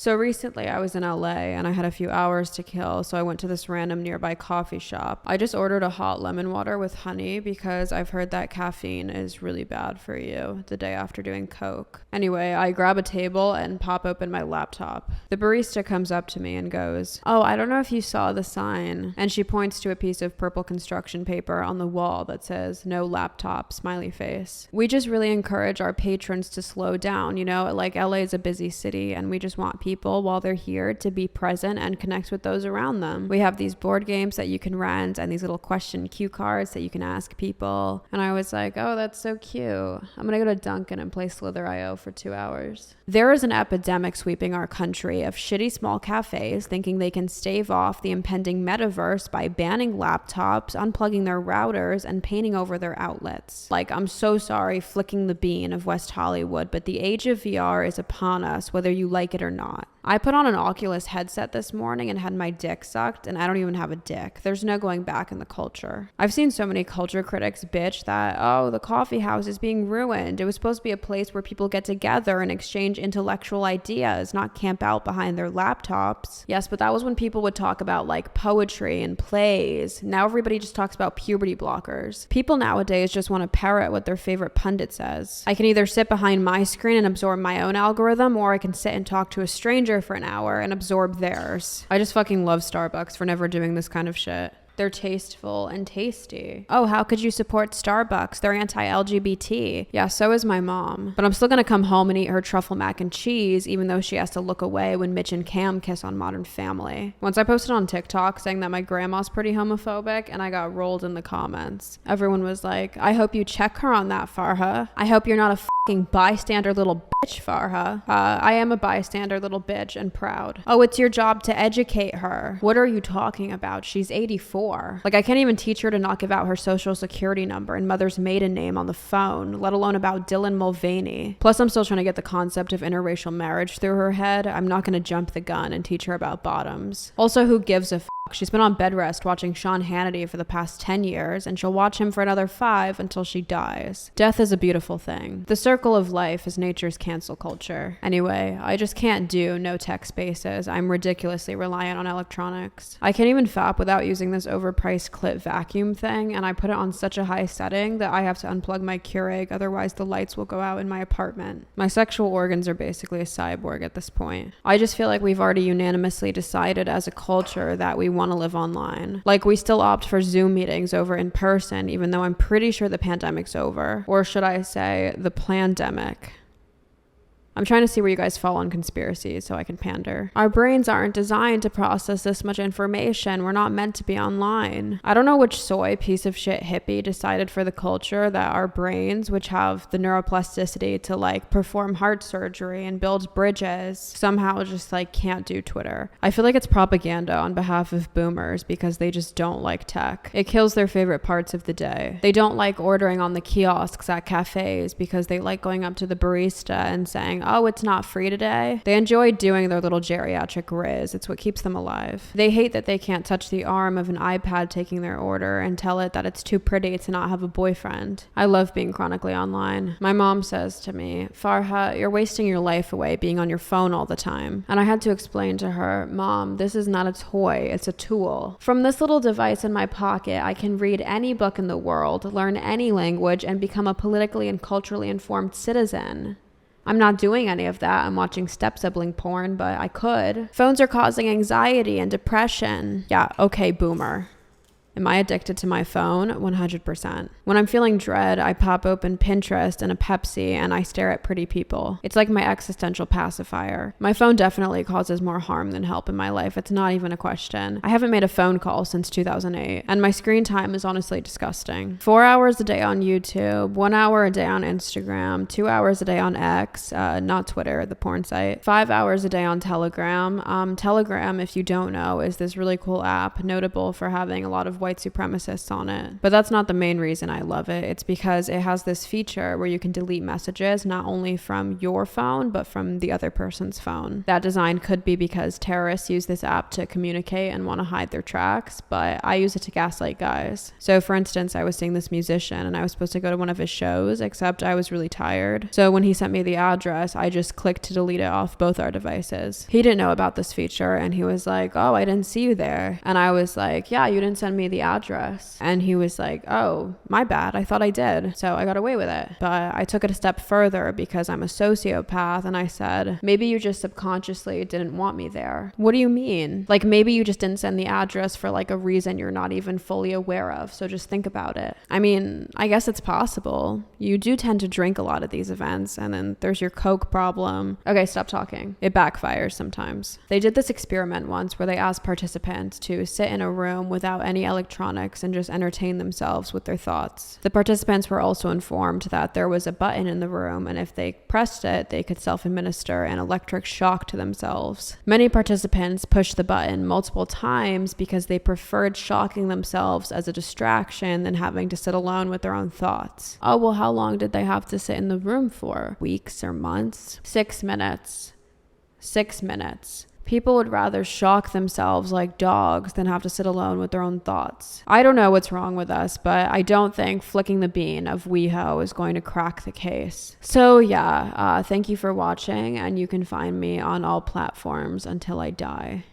So recently I was in LA and I had a few hours to kill, so I went to this random nearby coffee shop. I just ordered a hot lemon water with honey because I've heard that caffeine is really bad for you the day after doing coke. Anyway, I grab a table and pop open my laptop. The barista comes up to me and goes, "Oh, I don't know if you saw the sign." And she points to a piece of purple construction paper on the wall that says, "No laptop, smiley face." We just really encourage our patrons to slow down, like LA is a busy city and we just want people while they're here to be present and connect with those around them. We have these board games that you can rent and these little question cue cards that you can ask people. And I was like, oh, that's so cute. I'm gonna go to Dunkin' and play Slither.io for 2 hours. There is an epidemic sweeping our country of shitty small cafes thinking they can stave off the impending metaverse by banning laptops, unplugging their routers, and painting over their outlets. Like, I'm so sorry flicking the bean of West Hollywood, but the age of VR is upon us, whether you like it or not. I put on an Oculus headset this morning and had my dick sucked, and I don't even have a dick. There's no going back in the culture. I've seen so many culture critics bitch that, oh, the coffee house is being ruined. It was supposed to be a place where people get together and exchange intellectual ideas, not camp out behind their laptops. Yes, but that was when people would talk about like poetry and plays. Now everybody just talks about puberty blockers. People nowadays just want to parrot what their favorite pundit says. I can either sit behind my screen and absorb my own algorithm, or I can sit and talk to a stranger for an hour and absorb theirs. I just fucking love Starbucks for never doing this kind of shit. They're tasteful and tasty. Oh, how could you support Starbucks? They're anti-LGBT. Yeah, so is my mom. But I'm still gonna come home and eat her truffle mac and cheese, even though she has to look away when Mitch and Cam kiss on Modern Family. Once I posted on TikTok saying that my grandma's pretty homophobic, and I got rolled in the comments. Everyone was like, I hope you check her on that, Farha. I hope you're not a fucking bystander little bitch, Farha. I am a bystander little bitch and proud. Oh, it's your job to educate her. What are you talking about? She's 84. Like, I can't even teach her to not give out her social security number and mother's maiden name on the phone, let alone about Dylan Mulvaney. Plus, I'm still trying to get the concept of interracial marriage through her head. I'm not going to jump the gun and teach her about bottoms. Also, who gives a f***? She's been on bed rest watching Sean Hannity for the past 10 years, and she'll watch him for another 5 until she dies. Death is a beautiful thing. The circle of life is nature's cancel culture. Anyway, I just can't do no tech spaces. I'm ridiculously reliant on electronics. I can't even fap without using this overpriced clit vacuum thing, and I put it on such a high setting that I have to unplug my Keurig, otherwise the lights will go out in my apartment. My sexual organs are basically a cyborg at this point. I just feel like we've already unanimously decided as a culture that we want to live online. Like, we still opt for Zoom meetings over in person, even though I'm pretty sure the pandemic's over. Or should I say, the plandemic. I'm trying to see where you guys fall on conspiracies so I can pander. Our brains aren't designed to process this much information. We're not meant to be online. I don't know which soy piece of shit hippie decided for the culture that our brains, which have the neuroplasticity to like perform heart surgery and build bridges, somehow just like can't do Twitter. I feel like it's propaganda on behalf of boomers because they just don't like tech. It kills their favorite parts of the day. They don't like ordering on the kiosks at cafes because they like going up to the barista and saying, oh, it's not free today. They enjoy doing their little geriatric riz. It's what keeps them alive. They hate that they can't touch the arm of an iPad taking their order and tell it that it's too pretty to not have a boyfriend. I love being chronically online. My mom says to me, Farha, you're wasting your life away being on your phone all the time. And I had to explain to her, Mom, this is not a toy, it's a tool. From this little device in my pocket, I can read any book in the world, learn any language, and become a politically and culturally informed citizen. I'm not doing any of that. I'm watching step-sibling porn, but I could. Phones are causing anxiety and depression. Yeah, okay, boomer. Am I addicted to my phone? 100%. When I'm feeling dread, I pop open Pinterest and a Pepsi and I stare at pretty people. It's like my existential pacifier. My phone definitely causes more harm than help in my life. It's not even a question. I haven't made a phone call since 2008, and my screen time is honestly disgusting. 4 hours a day on YouTube, 1 hour a day on Instagram, 2 hours a day on X, not Twitter, the porn site, 5 hours a day on Telegram. Telegram, if you don't know, is this really cool app notable for having a lot of of white supremacists on it. But that's not the main reason I love it. It's because it has this feature where you can delete messages not only from your phone, but from the other person's phone. That design could be because terrorists use this app to communicate and want to hide their tracks, but I use it to gaslight guys. So for instance, I was seeing this musician and I was supposed to go to one of his shows, except I was really tired. So when he sent me the address, I just clicked to delete it off both our devices. He didn't know about this feature and he was like, oh, I didn't see you there. And I was like, yeah, you didn't send me the address. And he was like, oh, my bad. I thought I did. So I got away with it. But I took it a step further because I'm a sociopath and I said, maybe you just subconsciously didn't want me there. What do you mean? Like maybe you just didn't send the address for like a reason you're not even fully aware of. So just think about it. I mean, I guess it's possible. You do tend to drink a lot at these events and then there's your Coke problem. Okay, stop talking. It backfires sometimes. They did this experiment once where they asked participants to sit in a room without any electronics and just entertain themselves with their thoughts. The participants were also informed that there was a button in the room and if they pressed it, they could self-administer an electric shock to themselves. Many participants pushed the button multiple times because they preferred shocking themselves as a distraction than having to sit alone with their own thoughts. Oh, well, how long did they have to sit in the room for? Weeks or months? 6 minutes. 6 minutes. People would rather shock themselves like dogs than have to sit alone with their own thoughts. I don't know what's wrong with us, but I don't think flicking the bean of WeHo is going to crack the case. So yeah, thank you for watching, and you can find me on all platforms until I die.